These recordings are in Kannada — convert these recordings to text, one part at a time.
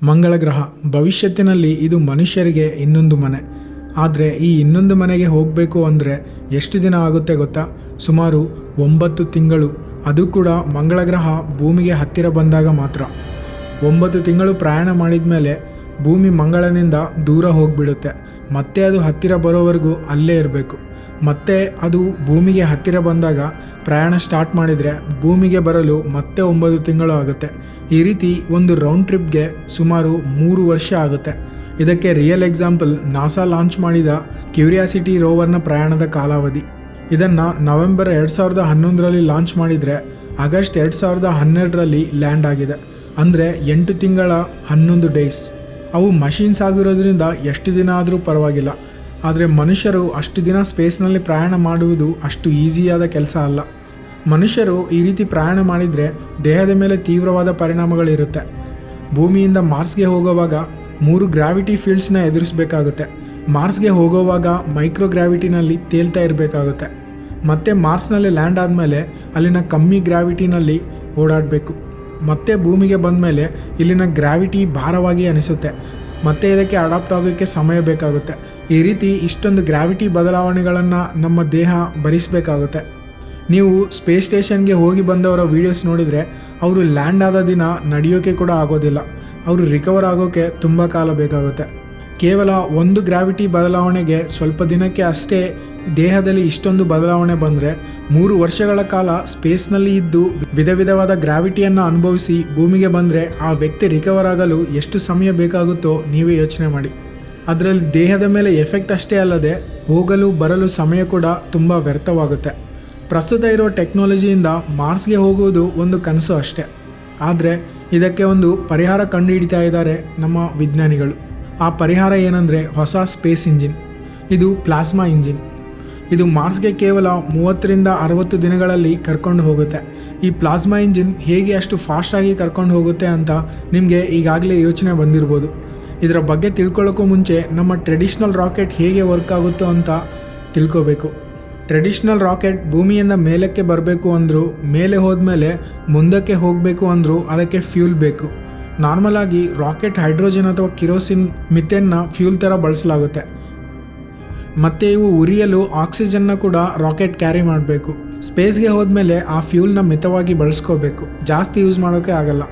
ಮಂಗಳ ಗ್ರಹ ಭವಿಷ್ಯತ್ತಿನಲ್ಲಿ ಇದು ಮನುಷ್ಯರಿಗೆ ಇನ್ನೊಂದು ಮನೆ. ಆದರೆ ಈ ಇನ್ನೊಂದು ಮನೆಗೆ ಹೋಗಬೇಕು ಅಂದರೆ ಎಷ್ಟು ದಿನ ಆಗುತ್ತೆ ಗೊತ್ತಾ? ಸುಮಾರು 9 ತಿಂಗಳು. ಅದು ಕೂಡ ಮಂಗಳ ಗ್ರಹ ಭೂಮಿಗೆ ಹತ್ತಿರ ಬಂದಾಗ ಮಾತ್ರ. 9 ತಿಂಗಳು ಪ್ರಯಾಣ ಮಾಡಿದ ಮೇಲೆ ಭೂಮಿ ಮಂಗಳನಿಂದ ದೂರ ಹೋಗಿಬಿಡುತ್ತೆ. ಮತ್ತೆ ಅದು ಹತ್ತಿರ ಬರೋವರೆಗೂ ಅಲ್ಲೇ ಇರಬೇಕು. ಮತ್ತೆ ಅದು ಭೂಮಿಗೆ ಹತ್ತಿರ ಬಂದಾಗ ಪ್ರಯಾಣ ಸ್ಟಾರ್ಟ್ ಮಾಡಿದರೆ ಭೂಮಿಗೆ ಬರಲು ಮತ್ತೆ 9 ತಿಂಗಳು ಆಗುತ್ತೆ. ಈ ರೀತಿ ಒಂದು ರೌಂಡ್ ಟ್ರಿಪ್ಗೆ ಸುಮಾರು 3 ವರ್ಷ ಆಗುತ್ತೆ. ಇದಕ್ಕೆ ರಿಯಲ್ ಎಕ್ಸಾಂಪಲ್ ನಾಸಾ ಲಾಂಚ್ ಮಾಡಿದ ಕ್ಯೂರಿಯಾಸಿಟಿ ರೋವರ್ನ ಪ್ರಯಾಣದ ಕಾಲಾವಧಿ. ಇದನ್ನು ನವೆಂಬರ್ 2011ರಲ್ಲಿ ಲಾಂಚ್ ಮಾಡಿದರೆ ಆಗಸ್ಟ್ 2012ರಲ್ಲಿ ಲ್ಯಾಂಡ್ ಆಗಿದೆ. ಅಂದರೆ 8 ತಿಂಗಳ 11 ಡೇಸ್. ಅವು ಮಷೀನ್ಸ್ ಆಗಿರೋದ್ರಿಂದ ಎಷ್ಟು ದಿನ ಆದರೂ ಪರವಾಗಿಲ್ಲ. ಆದರೆ ಮನುಷ್ಯರು ಅಷ್ಟು ದಿನ ಸ್ಪೇಸ್ನಲ್ಲಿ ಪ್ರಯಾಣ ಮಾಡುವುದು ಅಷ್ಟು ಈಸಿಯಾದ ಕೆಲಸ ಅಲ್ಲ. ಮನುಷ್ಯರು ಈ ರೀತಿ ಪ್ರಯಾಣ ಮಾಡಿದರೆ ದೇಹದ ಮೇಲೆ ತೀವ್ರವಾದ ಪರಿಣಾಮಗಳಿರುತ್ತೆ. ಭೂಮಿಯಿಂದ ಮಾರ್ಸ್ಗೆ ಹೋಗುವಾಗ 3 ಗ್ರಾವಿಟಿ ಫೀಲ್ಡ್ಸ್ನ ಎದುರಿಸಬೇಕಾಗುತ್ತೆ. ಮಾರ್ಸ್ಗೆ ಹೋಗುವಾಗ ಮೈಕ್ರೋ ಗ್ರಾವಿಟಿನಲ್ಲಿ ತೇಲ್ತಾ ಇರಬೇಕಾಗುತ್ತೆ. ಮತ್ತು ಮಾರ್ಸ್ನಲ್ಲಿ ಲ್ಯಾಂಡ್ ಆದಮೇಲೆ ಅಲ್ಲಿನ ಕಮ್ಮಿ ಗ್ರಾವಿಟಿನಲ್ಲಿ ಓಡಾಡಬೇಕು. ಮತ್ತೆ ಭೂಮಿಗೆ ಬಂದ ಮೇಲೆ ಇಲ್ಲಿನ ಗ್ರಾವಿಟಿ ಭಾರವಾಗಿ ಅನಿಸುತ್ತೆ. ಮತ್ತೆ ಇದಕ್ಕೆ ಅಡಾಪ್ಟ್ ಆಗೋಕ್ಕೆ ಸಮಯ ಬೇಕಾಗುತ್ತೆ. ಈ ರೀತಿ ಇಷ್ಟೊಂದು ಗ್ರಾವಿಟಿ ಬದಲಾವಣೆಗಳನ್ನು ನಮ್ಮ ದೇಹ ಭರಿಸಬೇಕಾಗುತ್ತೆ. ನೀವು ಸ್ಪೇಸ್ ಸ್ಟೇಷನ್ಗೆ ಹೋಗಿ ಬಂದವರ ವೀಡಿಯೋಸ್ ನೋಡಿದರೆ ಅವರು ಲ್ಯಾಂಡ್ ಆದ ದಿನ ನಡೆಯೋಕ್ಕೆ ಕೂಡ ಆಗೋದಿಲ್ಲ. ಅವರು ರಿಕವರ್ ಆಗೋಕ್ಕೆ ತುಂಬ ಕಾಲ ಬೇಕಾಗುತ್ತೆ. ಕೇವಲ ಒಂದು ಗ್ರಾವಿಟಿ ಬದಲಾವಣೆಗೆ ಸ್ವಲ್ಪ ದಿನಕ್ಕೆ ಅಷ್ಟೇ ದೇಹದಲ್ಲಿ ಇಷ್ಟೊಂದು ಬದಲಾವಣೆ ಬಂದರೆ 3 ವರ್ಷಗಳ ಕಾಲ ಸ್ಪೇಸ್ನಲ್ಲಿ ಇದ್ದು ವಿಧ ವಿಧವಾದ ಗ್ರಾವಿಟಿಯನ್ನು ಅನುಭವಿಸಿ ಭೂಮಿಗೆ ಬಂದರೆ ಆ ವ್ಯಕ್ತಿ ರಿಕವರ್ ಆಗಲು ಎಷ್ಟು ಸಮಯ ಬೇಕಾಗುತ್ತೋ ನೀವೇ ಯೋಚನೆ ಮಾಡಿ. ಅದರಲ್ಲಿ ದೇಹದ ಮೇಲೆ ಎಫೆಕ್ಟ್ ಅಷ್ಟೇ ಅಲ್ಲದೆ ಹೋಗಲು ಬರಲು ಸಮಯ ಕೂಡ ತುಂಬ ವ್ಯರ್ಥವಾಗುತ್ತೆ. ಪ್ರಸ್ತುತ ಇರೋ ಟೆಕ್ನಾಲಜಿಯಿಂದ ಮಾರ್ಸ್ಗೆ ಹೋಗುವುದು ಒಂದು ಕನಸು ಅಷ್ಟೇ. ಆದರೆ ಇದಕ್ಕೆ ಒಂದು ಪರಿಹಾರ ಕಂಡುಹಿಡಿತಾ ಇದ್ದಾರೆ ನಮ್ಮ ವಿಜ್ಞಾನಿಗಳು. ಆ ಪರಿಹಾರ ಏನಂದರೆ ಹೊಸ ಸ್ಪೇಸ್ ಇಂಜಿನ್. ಇದು ಪ್ಲಾಸ್ಮಾ ಇಂಜಿನ್. ಇದು ಮಾರ್ಸ್ಗೆ ಕೇವಲ 30ರಿಂದ 60 ದಿನಗಳಲ್ಲಿ ಕರ್ಕೊಂಡು ಹೋಗುತ್ತೆ. ಈ ಪ್ಲಾಸ್ಮಾ ಇಂಜಿನ್ ಹೇಗೆ ಅಷ್ಟು ಫಾಸ್ಟಾಗಿ ಕರ್ಕೊಂಡು ಹೋಗುತ್ತೆ ಅಂತ ನಿಮಗೆ ಈಗಾಗಲೇ ಯೋಚನೆ ಬಂದಿರ್ಬೋದು. ಇದರ ಬಗ್ಗೆ ತಿಳ್ಕೊಳ್ಳೋಕ್ಕೂ ಮುಂಚೆ ನಮ್ಮ ಟ್ರೆಡಿಷ್ನಲ್ ರಾಕೆಟ್ ಹೇಗೆ ವರ್ಕ್ ಆಗುತ್ತೋ ಅಂತ ತಿಳ್ಕೋಬೇಕು. ಟ್ರೆಡಿಷ್ನಲ್ ರಾಕೆಟ್ ಭೂಮಿಯಿಂದ ಮೇಲಕ್ಕೆ ಬರಬೇಕು ಅಂದರೂ, ಮೇಲೆ ಹೋದ್ಮೇಲೆ ಮುಂದಕ್ಕೆ ಹೋಗಬೇಕು ಅಂದರೂ ಅದಕ್ಕೆ ಫ್ಯೂಲ್ ಬೇಕು. ನಾರ್ಮಲ್ ಆಗಿ ರಾಕೆಟ್ ಹೈಡ್ರೋಜನ್ ಅಥವಾ ಕಿರೋಸಿನ್ ಮಿಥೇನ್ನ ಫ್ಯೂಲ್ ಥರ ಬಳಸಲಾಗುತ್ತೆ. ಮತ್ತು ಇವು ಉರಿಯಲು ಆಕ್ಸಿಜನ್ನ ಕೂಡ ರಾಕೆಟ್ ಕ್ಯಾರಿ ಮಾಡಬೇಕು. ಸ್ಪೇಸ್ಗೆ ಹೋದ್ಮೇಲೆ ಆ ಫ್ಯೂಲ್ನ ಮಿತವಾಗಿ ಬಳಸ್ಕೋಬೇಕು. ಜಾಸ್ತಿ ಯೂಸ್ ಮಾಡೋಕ್ಕೆ ಆಗಲ್ಲ.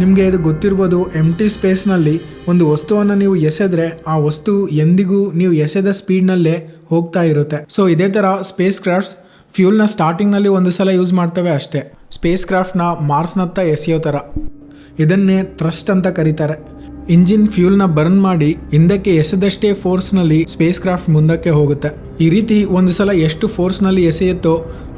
ನಿಮಗೆ ಇದು ಗೊತ್ತಿರ್ಬೋದು, ಎಂಟಿ ಸ್ಪೇಸ್ನಲ್ಲಿ ಒಂದು ವಸ್ತುವನ್ನು ನೀವು ಎಸೆದ್ರೆ ಆ ವಸ್ತು ಎಂದಿಗೂ ನೀವು ಎಸೆದ ಸ್ಪೀಡ್ನಲ್ಲೇ ಹೋಗ್ತಾ ಇರುತ್ತೆ. ಸೊ ಇದೇ ಥರ ಸ್ಪೇಸ್ ಕ್ರಾಫ್ಟ್ಸ್ ಫ್ಯೂಲ್ನ ಸ್ಟಾರ್ಟಿಂಗ್ನಲ್ಲಿ ಒಂದು ಸಲ ಯೂಸ್ ಮಾಡ್ತವೆ ಅಷ್ಟೇ. ಸ್ಪೇಸ್ ಕ್ರಾಫ್ಟ್ನ ಮಾರ್ಸ್ನತ್ತ ಎಸೆಯೋ ಥರ. ಇದನ್ನೇ ಥ್ರಸ್ಟ್ ಅಂತ ಕರೀತಾರೆ. ಇಂಜಿನ್ ಫ್ಯೂಲ್ನ ಬರ್ನ್ ಮಾಡಿ ಹಿಂದಕ್ಕೆ ಎಸೆದಷ್ಟೇ ಫೋರ್ಸ್ನಲ್ಲಿ ಸ್ಪೇಸ್ ಕ್ರಾಫ್ಟ್ ಮುಂದಕ್ಕೆ ಹೋಗುತ್ತೆ. ಈ ರೀತಿ ಒಂದು ಸಲ ಎಷ್ಟು ಫೋರ್ಸ್ನಲ್ಲಿ ಎಸೆಯುತ್ತೋ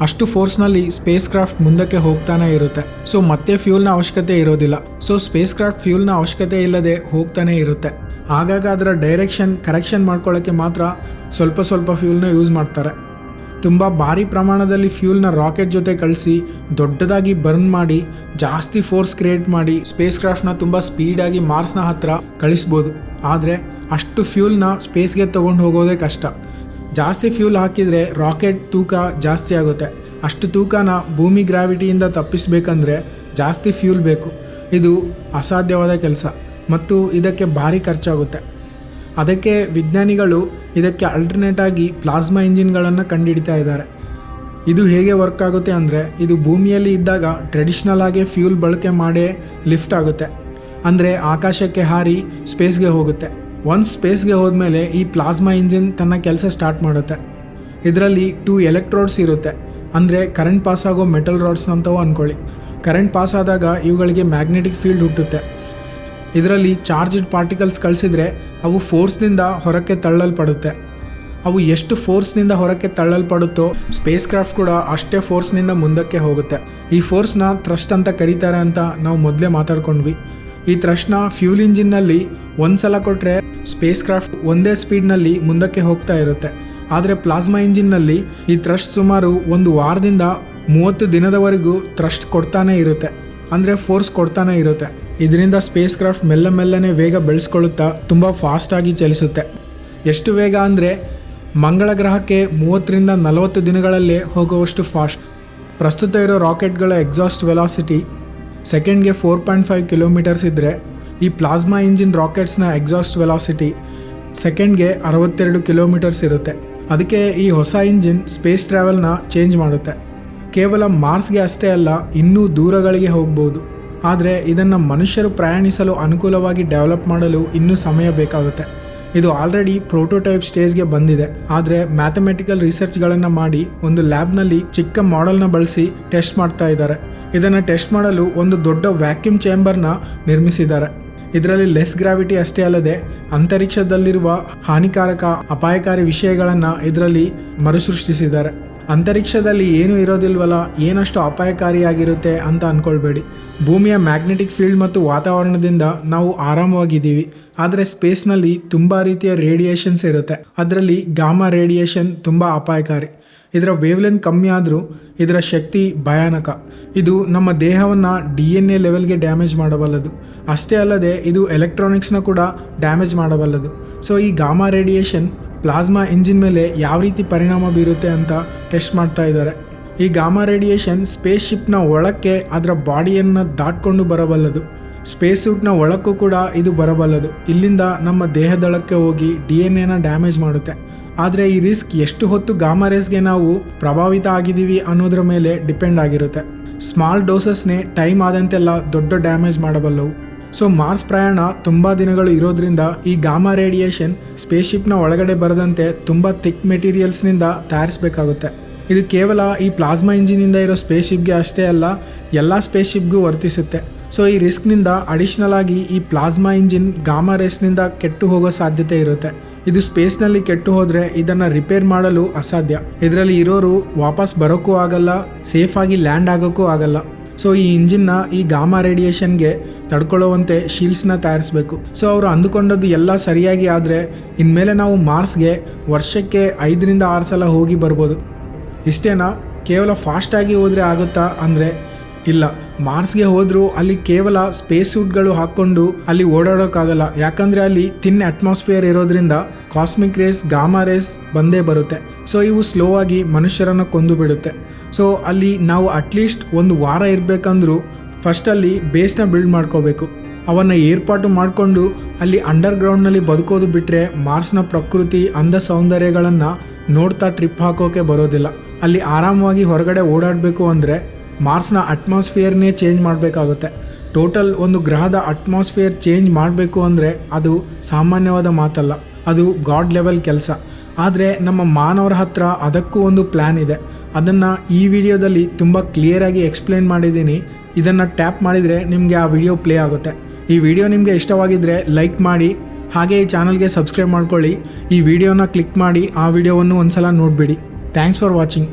ಅಷ್ಟು ಫೋರ್ಸ್ನಲ್ಲಿ ಸ್ಪೇಸ್ ಕ್ರಾಫ್ಟ್ ಮುಂದಕ್ಕೆ ಹೋಗ್ತಾನೆ ಇರುತ್ತೆ. ಸೊ ಮತ್ತೆ ಫ್ಯೂಲ್ನ ಅವಶ್ಯಕತೆ ಇರೋದಿಲ್ಲ. ಸೊ ಸ್ಪೇಸ್ ಕ್ರಾಫ್ಟ್ ಫ್ಯೂಲ್ನ ಅವಶ್ಯಕತೆ ಇಲ್ಲದೆ ಹೋಗ್ತಾನೆ ಇರುತ್ತೆ. ಆಗಾಗ ಅದರ ಡೈರೆಕ್ಷನ್ ಕರೆಕ್ಷನ್ ಮಾಡ್ಕೊಳ್ಳೋಕ್ಕೆ ಮಾತ್ರ ಸ್ವಲ್ಪ ಫ್ಯೂಲ್ನ ಯೂಸ್ ಮಾಡ್ತಾರೆ. ತುಂಬ ಭಾರಿ ಪ್ರಮಾಣದಲ್ಲಿ ಫ್ಯೂಲ್ನ ರಾಕೆಟ್ ಜೊತೆ ಕಳಿಸಿ ದೊಡ್ಡದಾಗಿ ಬರ್ನ್ ಮಾಡಿ ಜಾಸ್ತಿ ಫೋರ್ಸ್ ಕ್ರಿಯೇಟ್ ಮಾಡಿ ಸ್ಪೇಸ್ ಕ್ರಾಫ್ಟ್ನ ತುಂಬ ಸ್ಪೀಡಾಗಿ ಮಾರ್ಸ್ನ ಹತ್ರ ಕಳಿಸ್ಬೋದು. ಆದರೆ ಅಷ್ಟು ಫ್ಯೂಲ್ನ ಸ್ಪೇಸ್ಗೆ ತೊಗೊಂಡು ಹೋಗೋದೇ ಕಷ್ಟ. ಜಾಸ್ತಿ ಫ್ಯೂಲ್ ಹಾಕಿದರೆ ರಾಕೆಟ್ ತೂಕ ಜಾಸ್ತಿ ಆಗುತ್ತೆ. ಅಷ್ಟು ತೂಕನ ಭೂಮಿ ಗ್ರಾವಿಟಿಯಿಂದ ತಪ್ಪಿಸಬೇಕಂದ್ರೆ ಜಾಸ್ತಿ ಫ್ಯೂಲ್ ಬೇಕು. ಇದು ಅಸಾಧ್ಯವಾದ ಕೆಲಸ ಮತ್ತು ಇದಕ್ಕೆ ಭಾರಿ ಖರ್ಚಾಗುತ್ತೆ. ಅದಕ್ಕೆ ವಿಜ್ಞಾನಿಗಳು ಇದಕ್ಕೆ ಅಲ್ಟರ್ನೇಟ್ ಆಗಿ ಪ್ಲಾಸ್ಮಾ ಇಂಜಿನ್ಗಳನ್ನು ಕಂಡುಹಿಡಿತಾ ಇದ್ದಾರೆ. ಇದು ಹೇಗೆ ವರ್ಕ್ ಆಗುತ್ತೆ ಅಂದರೆ, ಇದು ಭೂಮಿಯಲ್ಲಿ ಇದ್ದಾಗ ಟ್ರೆಡಿಷ್ನಲ್ ಆಗಿ ಫ್ಯೂಲ್ ಬಳಕೆ ಮಾಡೇ ಲಿಫ್ಟ್ ಆಗುತ್ತೆ. ಅಂದರೆ ಆಕಾಶಕ್ಕೆ ಹಾರಿ ಸ್ಪೇಸ್ಗೆ ಹೋಗುತ್ತೆ. ಒನ್ಸ್ ಸ್ಪೇಸ್ಗೆ ಹೋದ್ಮೇಲೆ ಈ ಪ್ಲಾಸ್ಮಾ ಇಂಜಿನ್ ತನ್ನ ಕೆಲಸ ಸ್ಟಾರ್ಟ್ ಮಾಡುತ್ತೆ. ಇದರಲ್ಲಿ 2 ಎಲೆಕ್ಟ್ರೋಡ್ಸ್ ಇರುತ್ತೆ. ಅಂದರೆ ಕರೆಂಟ್ ಪಾಸ್ ಆಗೋ ಮೆಟಲ್ ರಾಡ್ಸ್ ಅಂತವೂ ಅಂದ್ಕೊಳ್ಳಿ. ಕರೆಂಟ್ ಪಾಸ್ ಆದಾಗ ಇವುಗಳಿಗೆ ಮ್ಯಾಗ್ನೆಟಿಕ್ ಫೀಲ್ಡ್ ಹುಟ್ಟುತ್ತೆ. ಇದರಲ್ಲಿ ಚಾರ್ಜ್ಡ್ ಪಾರ್ಟಿಕಲ್ಸ್ ಕಳಿಸಿದರೆ ಅವು ಫೋರ್ಸ್ನಿಂದ ಹೊರಕ್ಕೆ ತಳ್ಳಲ್ಪಡುತ್ತೆ. ಅವು ಎಷ್ಟು ಫೋರ್ಸ್ನಿಂದ ಹೊರಕ್ಕೆ ತಳ್ಳಲ್ಪಡುತ್ತೋ ಸ್ಪೇಸ್ ಕ್ರಾಫ್ಟ್ ಕೂಡ ಅಷ್ಟೇ ಫೋರ್ಸ್ನಿಂದ ಮುಂದಕ್ಕೆ ಹೋಗುತ್ತೆ. ಈ ಫೋರ್ಸ್ನ ಥ್ರಸ್ಟ್ ಅಂತ ಕರೀತಾರೆ ಅಂತ ನಾವು ಮೊದಲೇ ಮಾತಾಡ್ಕೊಂಡ್ವಿ. ಈ ಥ್ರಸ್ಟ್ನ ಫ್ಯೂಲ್ ಇಂಜಿನ್ನಲ್ಲಿ ಒಂದು ಸಲ ಕೊಟ್ಟರೆ ಸ್ಪೇಸ್ ಕ್ರಾಫ್ಟ್ ಒಂದೇ ಸ್ಪೀಡ್ನಲ್ಲಿ ಮುಂದಕ್ಕೆ ಹೋಗ್ತಾ ಇರುತ್ತೆ. ಆದರೆ ಪ್ಲಾಸ್ಮಾ ಇಂಜಿನ್ನಲ್ಲಿ ಈ ಥ್ರಸ್ಟ್ ಸುಮಾರು 1 ವಾರದಿಂದ 30 ದಿನದವರೆಗೂ ಥ್ರಸ್ಟ್ ಕೊಡ್ತಾನೆ ಇರುತ್ತೆ. ಅಂದರೆ ಫೋರ್ಸ್ ಕೊಡ್ತಾನೆ ಇರುತ್ತೆ. ಇದರಿಂದ ಸ್ಪೇಸ್ ಕ್ರಾಫ್ಟ್ ಮೆಲ್ಲನೆ ವೇಗ ಬೆಳೆಸ್ಕೊಳ್ಳುತ್ತಾ ತುಂಬ ಫಾಸ್ಟಾಗಿ ಚಲಿಸುತ್ತೆ. ಎಷ್ಟು ವೇಗ ಅಂದರೆ ಮಂಗಳ ಗ್ರಹಕ್ಕೆ 30ರಿಂದ 40 ದಿನಗಳಲ್ಲೇ ಹೋಗುವಷ್ಟು ಫಾಸ್ಟ್. ಪ್ರಸ್ತುತ ಇರೋ ರಾಕೆಟ್ಗಳ ಎಕ್ಸಾಸ್ಟ್ ವೆಲಾಸಿಟಿ ಸೆಕೆಂಡ್ಗೆ 4.5 ಕಿಲೋಮೀಟರ್ಸ್ ಇದ್ದರೆ ಈ ಪ್ಲಾಸ್ಮಾ ಇಂಜಿನ್ ರಾಕೆಟ್ಸ್ನ ಎಕ್ಸಾಸ್ಟ್ ವೆಲಾಸಿಟಿ ಸೆಕೆಂಡ್ಗೆ 62 ಕಿಲೋಮೀಟರ್ಸ್ ಇರುತ್ತೆ. ಅದಕ್ಕೆ ಈ ಹೊಸ ಇಂಜಿನ್ ಸ್ಪೇಸ್ ಟ್ರಾವೆಲ್ನ ಚೇಂಜ್ ಮಾಡುತ್ತೆ. ಕೇವಲ ಮಾರ್ಸ್ಗೆ ಅಷ್ಟೇ ಅಲ್ಲ, ಇನ್ನೂ ದೂರಗಳಿಗೆ ಹೋಗ್ಬೋದು. ಆದರೆ ಇದನ್ನು ಮನುಷ್ಯರು ಪ್ರಯಾಣಿಸಲು ಅನುಕೂಲವಾಗಿ ಡೆವಲಪ್ ಮಾಡಲು ಇನ್ನೂ ಸಮಯ ಬೇಕಾಗುತ್ತೆ. ಇದು ಆಲ್ರೆಡಿ ಪ್ರೋಟೋಟೈಪ್ ಸ್ಟೇಜ್ಗೆ ಬಂದಿದೆ. ಆದರೆ ಮ್ಯಾಥಮೆಟಿಕಲ್ ರಿಸರ್ಚ್ಗಳನ್ನು ಮಾಡಿ ಒಂದು ಲ್ಯಾಬ್ನಲ್ಲಿ ಚಿಕ್ಕ ಮಾಡೆಲ್ನ ಬಳಸಿ ಟೆಸ್ಟ್ ಮಾಡ್ತಾ ಇದ್ದಾರೆ. ಇದನ್ನು ಟೆಸ್ಟ್ ಮಾಡಲು ಒಂದು ದೊಡ್ಡ ವ್ಯಾಕ್ಯೂಮ್ ಚೇಂಬರ್ನ ನಿರ್ಮಿಸಿದ್ದಾರೆ. ಇದರಲ್ಲಿ ಲೆಸ್ ಗ್ರಾವಿಟಿ ಅಷ್ಟೇ ಅಲ್ಲದೆ ಅಂತರಿಕ್ಷದಲ್ಲಿರುವ ಹಾನಿಕಾರಕ ಅಪಾಯಕಾರಿ ವಿಷಯಗಳನ್ನು ಇದರಲ್ಲಿ ಮರುಸೃಷ್ಟಿಸಿದ್ದಾರೆ. ಅಂತರಿಕ್ಷದಲ್ಲಿ ಏನೂ ಇರೋದಿಲ್ವಲ್ಲ, ಏನಷ್ಟು ಅಪಾಯಕಾರಿಯಾಗಿರುತ್ತೆ ಅಂತ ಅಂದ್ಕೊಳ್ಬೇಡಿ. ಭೂಮಿಯ ಮ್ಯಾಗ್ನೆಟಿಕ್ ಫೀಲ್ಡ್ ಮತ್ತು ವಾತಾವರಣದಿಂದ ನಾವು ಆರಾಮವಾಗಿದ್ದೀವಿ. ಆದರೆ ಸ್ಪೇಸ್ನಲ್ಲಿ ತುಂಬ ರೀತಿಯ ರೇಡಿಯೇಷನ್ಸ್ ಇರುತ್ತೆ. ಅದರಲ್ಲಿ ಗಾಮಾ ರೇಡಿಯೇಷನ್ ತುಂಬ ಅಪಾಯಕಾರಿ. ಇದರ ವೇವ್ಲೆಂತ್ ಕಮ್ಮಿ ಆದರೂ ಇದರ ಶಕ್ತಿ ಭಯಾನಕ. ಇದು ನಮ್ಮ ದೇಹವನ್ನು DNA ಲೆವೆಲ್ಗೆ ಡ್ಯಾಮೇಜ್ ಮಾಡಬಲ್ಲದು. ಅಷ್ಟೇ ಅಲ್ಲದೆ ಇದು ಎಲೆಕ್ಟ್ರಾನಿಕ್ಸ್ನ ಕೂಡ ಡ್ಯಾಮೇಜ್ ಮಾಡಬಲ್ಲದು. ಸೊ ಈ ಗಾಮಾ ರೇಡಿಯೇಷನ್ ಪ್ಲಾಸ್ಮಾ ಇಂಜಿನ್ ಮೇಲೆ ಯಾವ ರೀತಿ ಪರಿಣಾಮ ಬೀರುತ್ತೆ ಅಂತ ಟೆಸ್ಟ್ ಮಾಡ್ತಾ ಇದ್ದಾರೆ. ಈ ಗಾಮಾ ರೇಡಿಯೇಷನ್ ಸ್ಪೇಸ್ ಶಿಪ್ನ ಒಳಕ್ಕೆ ಅದರ ಬಾಡಿಯನ್ನು ದಾಟ್ಕೊಂಡು ಬರಬಲ್ಲದು. ಸ್ಪೇಸ್ ಸೂಟ್ನ ಒಳಕ್ಕೂ ಕೂಡ ಇದು ಬರಬಲ್ಲದು. ಇಲ್ಲಿಂದ ನಮ್ಮ ದೇಹದೊಳಕ್ಕೆ ಹೋಗಿ DNA ಡ್ಯಾಮೇಜ್ ಮಾಡುತ್ತೆ. ಆದರೆ ಈ ರಿಸ್ಕ್ ಎಷ್ಟು ಹೊತ್ತು ಗಾಮಾ ರೇಸ್ಗೆ ನಾವು ಪ್ರಭಾವಿತ ಆಗಿದ್ದೀವಿ ಅನ್ನೋದ್ರ ಮೇಲೆ ಡಿಪೆಂಡ್ ಆಗಿರುತ್ತೆ. ಸ್ಮಾಲ್ ಡೋಸಸ್ನೇ ಟೈಮ್ ಆದಂತೆಲ್ಲ ದೊಡ್ಡ ಡ್ಯಾಮೇಜ್ ಮಾಡಬಲ್ಲವು. ಸೊ ಮಾರ್ಸ್ ಪ್ರಯಾಣ ತುಂಬ ದಿನಗಳು ಇರೋದ್ರಿಂದ ಈ ಗಾಮಾ ರೇಡಿಯೇಷನ್ ಸ್ಪೇಸ್ಶಿಪ್ನ ಒಳಗಡೆ ಬರದಂತೆ ತುಂಬ ಥಿಕ್ ಮೆಟೀರಿಯಲ್ಸ್ನಿಂದ ತಯಾರಿಸಬೇಕಾಗುತ್ತೆ. ಇದು ಕೇವಲ ಈ ಪ್ಲಾಸ್ಮಾ ಇಂಜಿನಿಂದ ಇರೋ ಸ್ಪೇಸ್ಶಿಪ್ಗೆ ಅಷ್ಟೇ ಅಲ್ಲ, ಎಲ್ಲ ಸ್ಪೇಸ್ಶಿಪ್ಗೂ ವರ್ತಿಸುತ್ತೆ. ಸೊ ಈ ರಿಸ್ಕ್ನಿಂದ ಅಡಿಷ್ನಲ್ ಆಗಿ ಈ ಪ್ಲಾಸ್ಮಾ ಇಂಜಿನ್ ಗಾಮಾ ರೇಸ್ನಿಂದ ಕೆಟ್ಟು ಹೋಗೋ ಸಾಧ್ಯತೆ ಇರುತ್ತೆ. ಇದು ಸ್ಪೇಸ್ನಲ್ಲಿ ಕೆಟ್ಟು ಹೋದರೆ ಇದನ್ನು ರಿಪೇರ್ ಮಾಡಲು ಅಸಾಧ್ಯ. ಇದರಲ್ಲಿ ಇರೋರು ವಾಪಸ್ ಬರೋಕ್ಕೂ ಆಗಲ್ಲ, ಸೇಫಾಗಿ ಲ್ಯಾಂಡ್ ಆಗೋಕ್ಕೂ ಆಗಲ್ಲ. ಸೊ ಈ ಇಂಜಿನ್ನ ಈ ಗಾಮಾ ರೇಡಿಯೇಷನ್ಗೆ ತಡ್ಕೊಳ್ಳುವಂತೆ ಶೀಲ್ಡ್ಸ್ನ ತಯಾರಿಸಬೇಕು. ಸೊ ಅವರು ಅಂದುಕೊಂಡದ್ದು ಎಲ್ಲ ಸರಿಯಾಗಿ ಆದರೆ ಇನ್ಮೇಲೆ ನಾವು ಮಾರ್ಸ್ಗೆ ವರ್ಷಕ್ಕೆ 5ರಿಂದ 6 ಸಲ ಹೋಗಿ ಬರ್ಬೋದು. ಇಷ್ಟೇನಾ? ಕೇವಲ ಫಾಸ್ಟಾಗಿ ಹೋದರೆ ಆಗುತ್ತಾ ಅಂದರೆ ಇಲ್ಲ. ಮಾರ್ಸ್ಗೆ ಹೋದರೂ ಅಲ್ಲಿ ಕೇವಲ ಸ್ಪೇಸ್ ಸೂಟ್ಗಳು ಹಾಕ್ಕೊಂಡು ಅಲ್ಲಿ ಓಡಾಡೋಕ್ಕಾಗಲ್ಲ. ಯಾಕಂದರೆ ಅಲ್ಲಿ ಥಿನ್ ಅಟ್ಮಾಸ್ಫಿಯರ್ ಇರೋದ್ರಿಂದ ಕಾಸ್ಮಿಕ್ ರೇಸ್, ಗಾಮಾ ರೇಸ್ ಬಂದೇ ಬರುತ್ತೆ. ಸೊ ಇವು ಸ್ಲೋ ಆಗಿ ಮನುಷ್ಯರನ್ನು ಕೊಂದು ಬಿಡುತ್ತೆ. ಸೊ ಅಲ್ಲಿ ನಾವು ಅಟ್ಲೀಸ್ಟ್ 1 ವಾರ ಇರಬೇಕಂದ್ರೂ ಫಸ್ಟಲ್ಲಿ ಬೇಸ್ನ ಬಿಲ್ಡ್ ಮಾಡ್ಕೋಬೇಕು. ಅವನ್ನು ಏರ್ಪಾಟು ಮಾಡಿಕೊಂಡು ಅಲ್ಲಿ ಅಂಡರ್ಗ್ರೌಂಡ್ನಲ್ಲಿ ಬದುಕೋದು ಬಿಟ್ಟರೆ ಮಾರ್ಸ್ನ ಪ್ರಕೃತಿ ಅಂದ ಸೌಂದರ್ಯಗಳನ್ನು ನೋಡ್ತಾ ಟ್ರಿಪ್ ಹಾಕೋಕೆ ಬರೋದಿಲ್ಲ. ಅಲ್ಲಿ ಆರಾಮವಾಗಿ ಹೊರಗಡೆ ಓಡಾಡಬೇಕು ಅಂದರೆ ಮಾರ್ಸ್ನ ಅಟ್ಮಾಸ್ಫಿಯರ್ನೇ ಚೇಂಜ್ ಮಾಡಬೇಕಾಗುತ್ತೆ. ಟೋಟಲ್ ಒಂದು ಗ್ರಹದ ಅಟ್ಮಾಸ್ಫಿಯರ್ ಚೇಂಜ್ ಮಾಡಬೇಕು ಅಂದರೆ ಅದು ಸಾಮಾನ್ಯವಾದ ಮಾತಲ್ಲ, ಅದು ಗಾಡ್ ಲೆವೆಲ್ ಕೆಲಸ. ಆದರೆ ನಮ್ಮ ಮಾನವರ ಹತ್ರ ಅದಕ್ಕೂ ಒಂದು ಪ್ಲ್ಯಾನ್ ಇದೆ. ಅದನ್ನು ಈ ವಿಡಿಯೋದಲ್ಲಿ ತುಂಬ ಕ್ಲಿಯರಾಗಿ ಎಕ್ಸ್ಪ್ಲೇನ್ ಮಾಡಿದ್ದೀನಿ. ಇದನ್ನು ಟ್ಯಾಪ್ ಮಾಡಿದರೆ ನಿಮಗೆ ಆ ವಿಡಿಯೋ ಪ್ಲೇ ಆಗುತ್ತೆ. ಈ ವಿಡಿಯೋ ನಿಮಗೆ ಇಷ್ಟವಾಗಿದ್ದರೆ ಲೈಕ್ ಮಾಡಿ, ಹಾಗೆ ಈ ಚಾನಲ್ಗೆ ಸಬ್ಸ್ಕ್ರೈಬ್ ಮಾಡ್ಕೊಳ್ಳಿ. ಈ ವಿಡಿಯೋನ ಕ್ಲಿಕ್ ಮಾಡಿ ಆ ವಿಡಿಯೋವನ್ನು ಒಂದು ಸಲ ನೋಡಿಬಿಡಿ. Thanks for watching.